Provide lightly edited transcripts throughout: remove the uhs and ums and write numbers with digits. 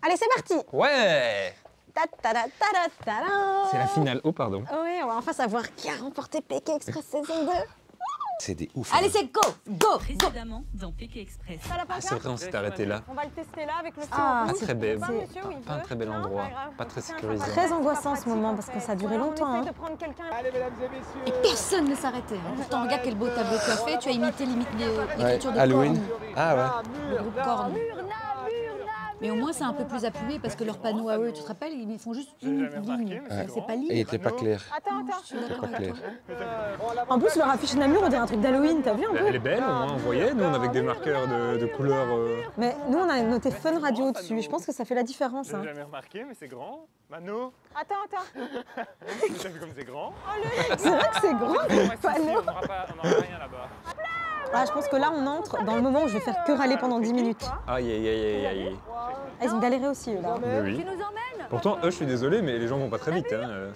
Allez, c'est parti. Ouais. Ta-ta-da-ta-da-ta-da. C'est la finale. Oh, pardon. Oui, on va enfin savoir qui a remporté PK Express saison 2. C'est des ouf. Allez, c'est go, go. Précédemment dans PK Express. Ça la Ah, c'est vrai, on s'est arrêté là. On va le tester là avec le stylo. Pas rouge. très belle. Pas, monsieur, oui, Pas un très bel endroit. Pas très sécurisé. Très angoissant ce moment parce que ça a duré longtemps. Hein. Allez, mesdames et messieurs. Et personne ne s'arrêtait. Hein. Pourtant, regarde quel beau tableau tu as fait. Tu as imité l'écriture de Halloween. Korn, Ah ouais. le groupe Korn. Mais au moins, c'est un peu plus appuyé parce que leur panneau à eux, tu te rappelles, ils font juste une ligne. C'est pas Et il ligne. était pas clair. Attends, Je suis d'accord Pas avec clair. toi. En plus, leur affiche Namur, on dirait un truc d'Halloween, t'as vu un peu? Elle est belle, au moins, on voyait. Nous, on avait des marqueurs de couleurs. Mais nous, on a noté Fun Radio dessus. Je pense que ça fait la différence. Hein. J'ai jamais remarqué, mais c'est grand. Mano, Attends. t'as vu comme c'est grand? C'est vrai que c'est grand. On n'aura rien là-bas. Ah, je pense que là, on entre dans le moment où je vais faire que râler pendant 10 minutes. Aïe, aïe, aïe, aïe, aïe. Ah, ils ont galéré aussi, eux, là. Mais oui. Pourtant, eux, je suis désolé, mais les gens vont pas très vite. Hein.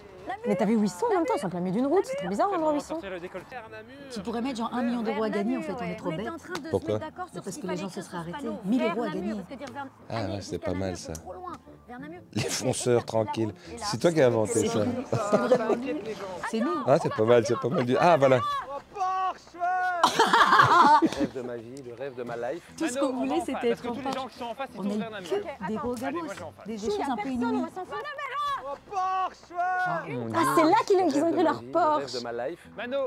Mais t'as vu où ils sont en même temps? Ils sont en plein milieu d'une route. C'est trop bizarre l'endroit où ils sont. Tu pourrais mettre genre 1 million d'euros à gagner en fait, on est trop bêtes. Pourquoi? Parce que les gens se seraient arrêtés. 1000 euros à gagner. Ah ouais, c'est pas mal ça. Les fonceurs tranquilles. C'est toi qui as inventé ça. C'est vraiment nul. C'est nous. Ah, c'est pas mal, c'est pas mal. Ah, voilà. Le rêve de ma vie, le rêve de ma life. Tout ce qu'on voulait, c'était Parce être que en tous les Porsche. gens qui sont en face, ils On tournent a eu vers Namur. que des gros gamos, moi, je vais en face. des choses un peu inouïes. Oh, Porsche! Ah, c'est là qu'ils ont pris leur Le rêve Porsche. de ma life. Mano,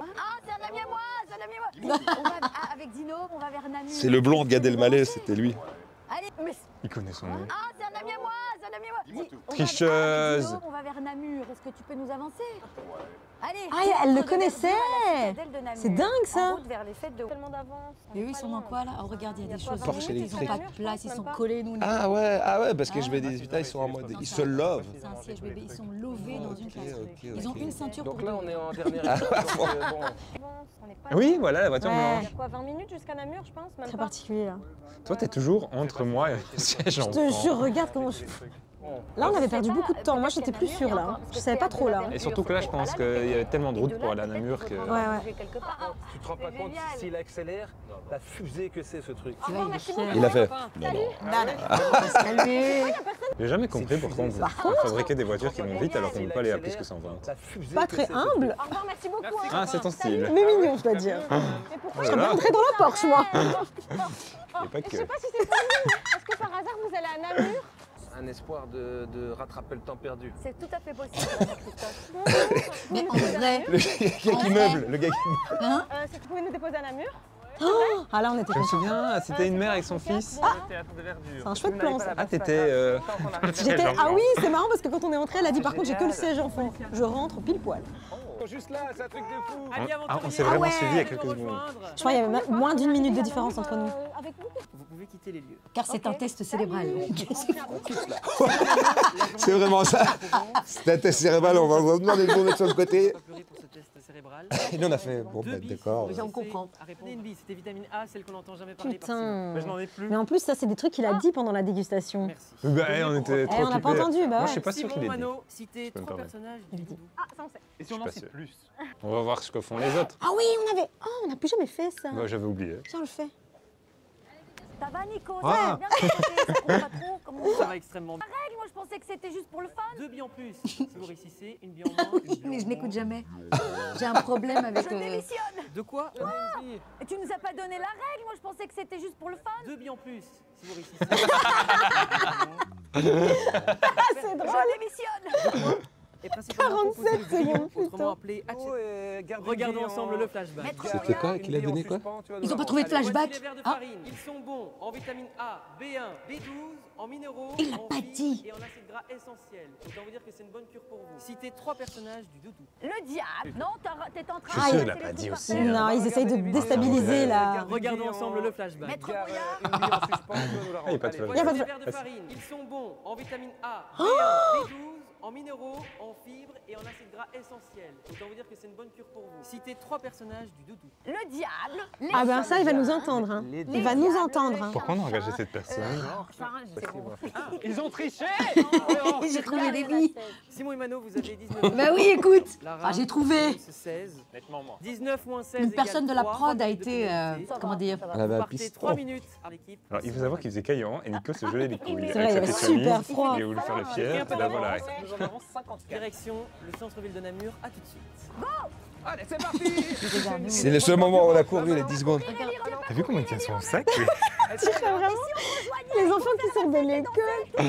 C'est un ami à moi, c'est un ami à moi. On va, avec Dino, on va vers Namur. C'est le blond de Gad Elmaleh, c'était lui. Allez, mais Il connaît son nom. c'est un ami à moi, c'est un ami à moi. Tricheuse. Dino, on va vers Namur. Est-ce que tu peux nous avancer? Allez. Ah, elle le connaissait. C'est dingue, ça. En route vers les fêtes de tellement d'avance. Mais eux, ils sont dans quoi là? Oh, regarde, il y a des choses. Porsche Ils ont électrique. pas de place, ils sont collés, nous. Ah ouais, parce que je vais des putain, ils sont en mode. Ils se lovent. C'est un siège bébé, ils sont lovés dans une place. ok, Ils ont une ceinture pour Donc là, deux. on est en dernière étape. Donc, bon. Oui, voilà, la voiture Ouais. blanche. Il Quoi, 20 minutes jusqu'à Namur, je pense, même Très pas. particulier, là. Toi, t'es toujours entre moi et le siège Je enfant. te jure, regarde comment je... Là, on avait perdu beaucoup de temps. Moi, j'étais plus sûre, là. Je savais pas trop, là. Et surtout que là, je pense qu'il y avait tellement de routes pour aller à Namur que... Ouais. Quelque part. Tu te rends pas compte s'il accélère, la fusée que c'est ce truc. Tu vois, il est fier. Il a fait. Non, non. J'ai jamais compris pourquoi on fabriquait des voitures qui vont vite alors qu'on ne peut pas aller à plus que 120. La fusée Pas que très c'est ce humble. Au revoir, merci beaucoup. hein. Ah, c'est ton style. Mais mignon, je dois dire. Oh Je là là. rentrer dans la Porsche, moi. Et pas que. si c'est pour vous. Est-ce que par hasard, vous allez à Namur? un espoir de rattraper le temps perdu. C'est tout à fait possible, Christophe. Mais en vrai, Le gars qui meuble, le gars qui meuble. hein, Si tu pouvais nous déposer à Namur? Ah là, on était Je me contents. souviens, c'était une mère avec son fils. Le théâtre de verdure. C'est un chouette plan, ça. Ah, t'étais. Ah oui, c'est marrant parce que quand on est entré, elle a dit par contre j'ai que le siège enfant. Je rentre pile poil. Juste là, c'est un truc de fou. On s'est vraiment suivi il y a quelques secondes. Je crois qu'il y avait moins d'une minute de différence entre nous. Vous pouvez quitter les lieux. Car c'est un test cérébral. C'est vraiment ça. C'est un test cérébral, on va vous demander de vous mettre sur le côté. Pas pleurer pour ce test cérébral. Et nous on a fait, bon Deux bah bis d'accord. autorisés on comprend. à répondre. Une bis, c'était vitamine A, celle qu'on n'entend jamais parler. Putain. Mais je n'en ai plus. Mais en plus, ça, c'est des trucs qu'il a dit pendant la dégustation. Merci. Bah, on était trop on n'a pas occupés. entendu, bah Moi, ouais. je suis pas sûr Simon qu'il ait dit. Mano, citez peux me 3 permettre. personnages Il du a dit. doudou. Ah, ça on sait. Et si on Je en suis sait pas plus? On va voir ce que font les autres. Ah oui, on avait. Oh, on n'a plus jamais fait ça. Bah, j'avais oublié. Tiens, on le fait. Ça va, Nico? Ah. Ça va bien, ça compte pas trop? Comment Ça va extrêmement bien. règle, moi je pensais que c'était juste pour le fun. 2 billes en plus. Si vous réussissez, une bille en moins. Une bille Mais en je n'écoute moins. jamais. J'ai un problème avec. Je démissionne. De quoi Et tu nous as pas donné la règle, moi je pensais que c'était juste pour le fun. 2 billes en plus. Si vous réussissez. C'est drôle. Je démissionne. Et principalement 47 composé de billes, secondes plus autrement tôt. appelé Oh, Regardons ensemble le flashback. Maître C'était quoi qu'il a donné quoi? Ils ont pas trouvé de Voici flashback. les verres de Ah, farine. Ils sont bons en vitamine A, B1, B12, en minéraux, Il l'a en pas fibres dit. et en acides gras essentiels. Autant vous dire que c'est une bonne cure pour vous. Citez 3 personnages du doudou. Le diable. Non, t'es en train Je suis sûr, de il l'a casser pas les dit trucs aussi. par terre. Non, ils essayent de déstabiliser la. Regardons ensemble le flashback. Maître Gare, Brouillard. une bille en suspens, tu vas nous la Ah, il y a pas de rendre. flashback. Allez, Y a pas de Voici les verres de farine. Ils sont bons en vitamine A, B1, B12, en minéraux, en en fibres et en acides gras essentiels. Autant vous dire que c'est une bonne cure pour vous. Citez 3 personnages du doudou. Le diable. Les Ah ben ça, il va nous soldats, entendre. Hein. Les Il va nous entendre. Hein. Pourquoi on a engagé cette personne? Enfin, c'est bon. Ils ont triché. J'ai trouvé des billes. Simon et Mano, vous avez 19. Bah oui, écoute. Lara, Ah, j'ai trouvé. 16. Nettement moins. 19 moins 16. Une personne de la égale 3. prod a été, comment dire, Elle avait un Partez piston. 3 minutes à l'équipe. Alors, il faut savoir qu'il faisait caillant et Nico se gelait les couilles. C'est vrai, il Avec avait sa petite super chemise, froid. Il a voulu faire le fier, et là voilà. Nous en avons 54. Direction le centre-ville de Namur, à tout de suite. Allez, c'est parti. C'est le seul moment où on a couru les 10 secondes. T'as vu comment il tient son sac? Les enfants qui sont de l'école.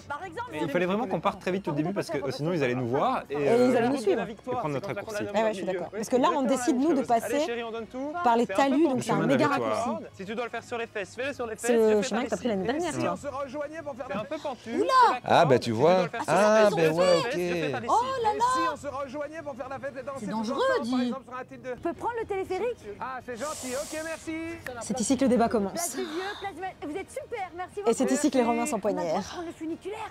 Par exemple, Mais il fallait vraiment qu'on parte très vite au début parce que sinon ils allaient nous voir et ils allaient nous suivre. et prendre notre raccourci. Ah ouais, je suis d'accord. Parce que là, on décide, nous, de Allez passer chérie, on donne tout. par les C'est un peu talus, pour donc le c'est un chemin méga de la victoire. raccourci. Si tu dois le faire sur les fesses, fais-le sur les fesses. C'est le je fais chemin ta que t'as pris l'année vessie. dernière, Si toi. on se rejoignait pour faire C'est la un peu pentu. Ah bah tu vois. Ah ben ouais, ok. Oh là là. Si on se rejoignait pour faire la fête et danser. C'est tous dangereux, ensemble, dis. Par exemple sur un titre de... on peut prendre le téléphérique. Ah c'est gentil, ok merci. C'est ici que le débat Place commence. du vieux, place du... Vous êtes super, merci beaucoup. Et c'est ici que les Romains On a le droit de s'empoignèrent. prendre le funiculaire.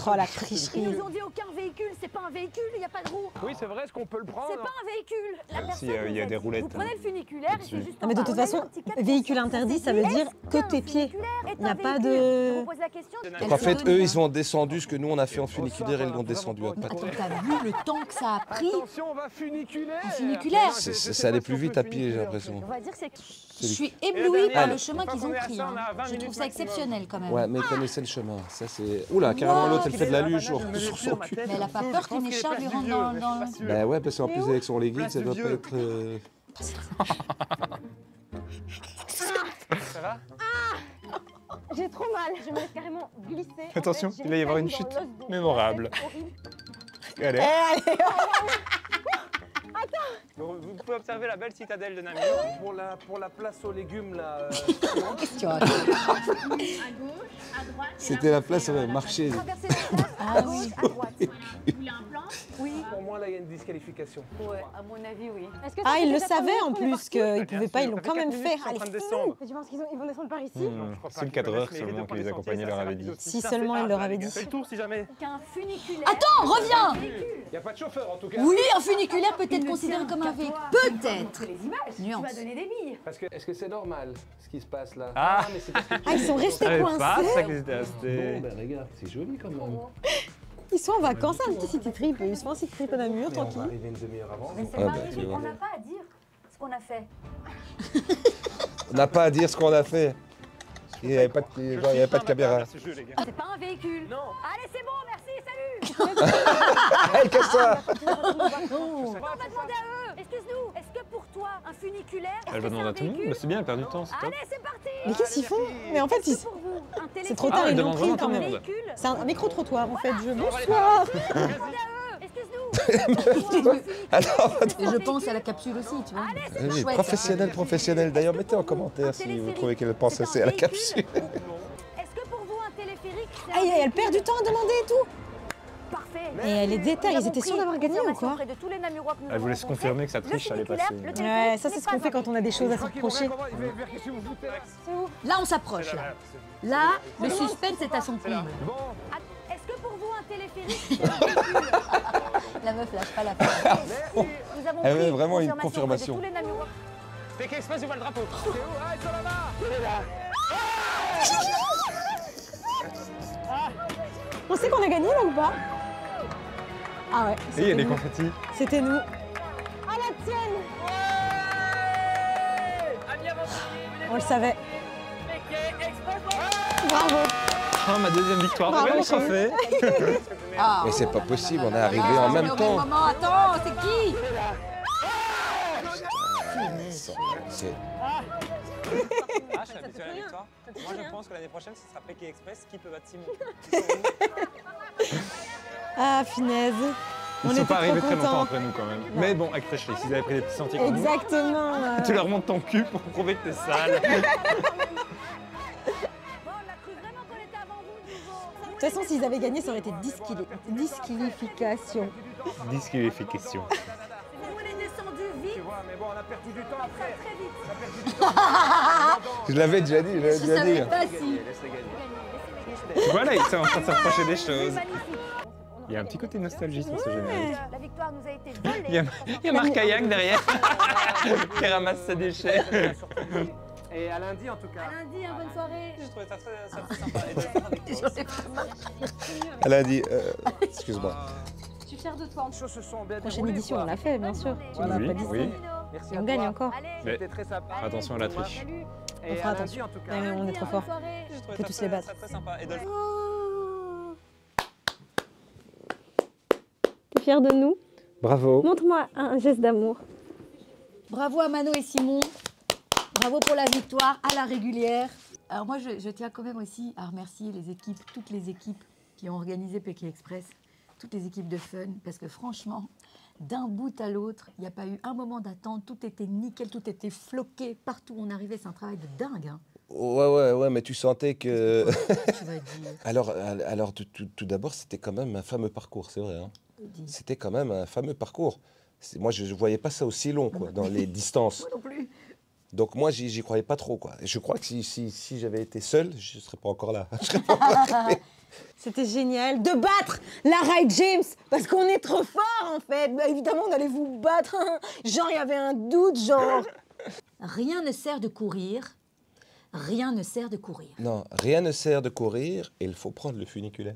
Oh la Ils tricherie. nous ont dit aucun véhicule, c'est pas un véhicule, il n'y a pas de roue. Oui c'est vrai, est-ce qu'on peut le prendre? C'est pas un véhicule. La Si, personne il y a nous des dit, roulettes, Vous prenez hein, le funiculaire et dessus. c'est juste Non mais de en bas. toute On a eu façon, un petit cadre véhicule pour interdit, ça. ça veut Est-ce dire que qu'un tes pieds. funiculaire est Il n'y a un pas véhicule de... Je vous pose la question. Quelle En fait, photo, eux, là ils ont descendu ce que nous on a fait en funiculaire et ils l'ont descendu à pattes. Attends, t'as vu le temps que ça a pris? Attention, on va funiculaire. Un funiculaire. Ça allait plus vite à pied, j'ai l'impression. On va dire que c'est... Je suis éblouie par Allez. le chemin qu'ils ont pris. hein. Je trouve ça exceptionnel quand même. Ouais, mais ils connaissaient le chemin. Ça c'est. Oula, carrément l'autre, elle fait de la luge sur son cul. Mais elle a pas peur qu'une écharpe lui rentre dans le... Bah ouais, parce qu'en plus avec son legging, ça doit pas être. Ça va? J'ai trop mal, je me laisse carrément glisser. Attention, il va y avoir une chute mémorable. Allez. Donc, vous pouvez observer la belle citadelle de Namur. Pour la place aux légumes là. Qu'est-ce que tu racontes? C'était la place au marché. Traverser la place, à gauche, à droite. Oui. Pour moi là, il y a une disqualification. Ouais, à mon avis, oui. Ah, ils le savaient en plus qu'ils pouvaient pas, ils l'ont quand même fait. En Allez, train de descendre. Tu penses qu'ils vont descendre par ici Si le cadreur seulement qui les accompagnait leur avait dit. Si seulement elle leur avait dit. Fais le tour si jamais. Qu'un funiculaire... Attends, reviens! Il n'y a pas de chauffeur en tout cas. Oui, un funiculaire peut être considéré comme un véhicule. Peut-être. Les images, tu Nuance. vas donner des billes. Parce que est-ce que c'est normal ce qui se passe là? Ah. Mais c'est parce que... Ah, ils sont restés Je savais pas coincés. ça qu'ils étaient Bon restés. ben regarde, c'est joli quand même. Ils sont en vacances, un petit city trip. Ils se font un city trip à Namur, Mais on va tranquille. arriver une demi-heure avant. Mais c'est Ah pas bah, ridicule, tu vois. on n'a pas à dire ce qu'on a fait. On n'a pas à dire ce qu'on a fait. Il n'y avait pas de, genre, il y avait pas de caméra. Ce jeu, les gars. C'est pas un véhicule. Non. Allez, c'est bon, merci, salut. Hey, qu'est-ce que ça? On va demander à eux. Excuse-nous, est-ce que pour toi, un funiculaire, Elle va demander à tout le monde. Bah, c'est bien, elle perd du temps, c'est top. Allez, c'est parti. Mais qu'est-ce qu'ils font? Mais en fait, ils... Pour vous, un téléphone. c'est trop tard, Ah, ils elle l'ont demande pris vraiment quand tout le même. monde. Véhicule. C'est un micro-trottoir en fait. Bonsoir. Demandez à eux. Excuse-nous. Alors, Et je pense à la capsule aussi, tu vois. oui, Chouette. professionnel. D'ailleurs, mettez en commentaire si vous trouvez qu'elle pense assez à la capsule. Est-ce que pour vous, un téléphérique, c'est un Aïe, elle véhicule? perd du temps à demander et tout. Parfait. Et elle est déter, ils étaient sûrs d'avoir gagné ou quoi? Elle voulait se confirmer que sa triche allait passer. Ouais, ça c'est ce qu'on fait quand on a des choses à se reprocher. Là, on s'approche. Là, le suspense est à son comble. Est-ce que pour vous, un téléphérique, c'est un véhicule? La meuf lâche pas la face. Nous avons Elle pris veut vraiment une auprès de confirmation. tous les Namurois. Pékin Express, où va le drapeau? C'est où? Ah, ils sont là-bas. On sait qu'on a gagné là ou pas? Ah ouais. Et il y a c'était des nous. confettis. C'était nous. Ah la tienne! On le savait. Bravo. Oh, ma deuxième victoire. Bravo, Regarde le trophée. Ah. Mais c'est pas possible, on est arrivé en même temps. Maman, attends, c'est qui? C'est- Ah, je suis habitué à la victoire. Moi, je pense que l'année prochaine, ce sera Pékin Express qui peut battre Simon. Ah finesse. Ils On sont était pas arrivés trop très longtemps contents. après nous quand même. Mais bon, avec Freshly, s'ils avaient pris des petits sentiers comme nous, Exactement. tu leur montres ton cul pour prouver que t'es sale. Bon, on a cru vraiment qu'on était avant vous, Duvo. De toute façon, s'ils avaient gagné, ça aurait été disqualification. Disqualification. Nous, on est descendu vite, Tu vois, mais bon, on a perdu du temps après. très vite. On a perdu du temps. Je l'avais déjà dit, Je savais pas si. Laisse-les gagner. Tu vois là, ils sont en train de s'approcher des choses. Magnifique. Il y a un petit côté nostalgie sur ce générique. La victoire nous a été volée. Il y a Marc Kayak derrière qui ramasse ses déchets. Et à lundi, en tout cas. À lundi, bonne soirée. J'ai trouvé ça très sympa. Et de le faire avec toi. Elle a dit, excuse-moi. Je suis fière de toi. Les choses se sont bien Prochaine déroulées, édition, quoi. on l'a fait, bien sûr. Tu Voilà. nous as pas Oui, dit oui. ça. Merci Et à on toi. gagne encore. Mais C'était très sympa. attention à la triche. Et On fera à lundi, attention. en tout cas. Ouais, on est trop fort. J'ai trouvé peut ça tous les battre. très sympa. Et de le faire. T'es fière de nous? Bravo. Montre-moi un geste d'amour. Bravo à Mano et Simon. Bravo pour la victoire à la régulière. Alors moi, je tiens quand même aussi à remercier les équipes, toutes les équipes qui ont organisé Pékin Express, toutes les équipes de fun, parce que franchement, d'un bout à l'autre, il n'y a pas eu un moment d'attente, tout était nickel, tout était floqué, partout où on arrivait, c'est un travail de dingue. Hein. Ouais, mais tu sentais que... Tu vas dire. Alors tout d'abord, c'était quand même un fameux parcours, c'est vrai. Hein. C'était quand même un fameux parcours. Moi, je ne voyais pas ça aussi long, quoi, dans les distances. Moi non plus. Donc moi, j'y croyais pas trop, quoi. Et je crois que si j'avais été seul, je ne serais pas encore là. C'était génial de battre Lara et James parce qu'on est trop fort en fait. Bah, évidemment, on allait vous battre. Genre, il y avait un doute, genre. Rien ne sert de courir. Rien ne sert de courir. Non, rien ne sert de courir et il faut prendre le funiculaire.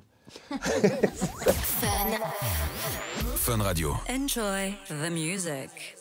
Fun Radio. Enjoy the music.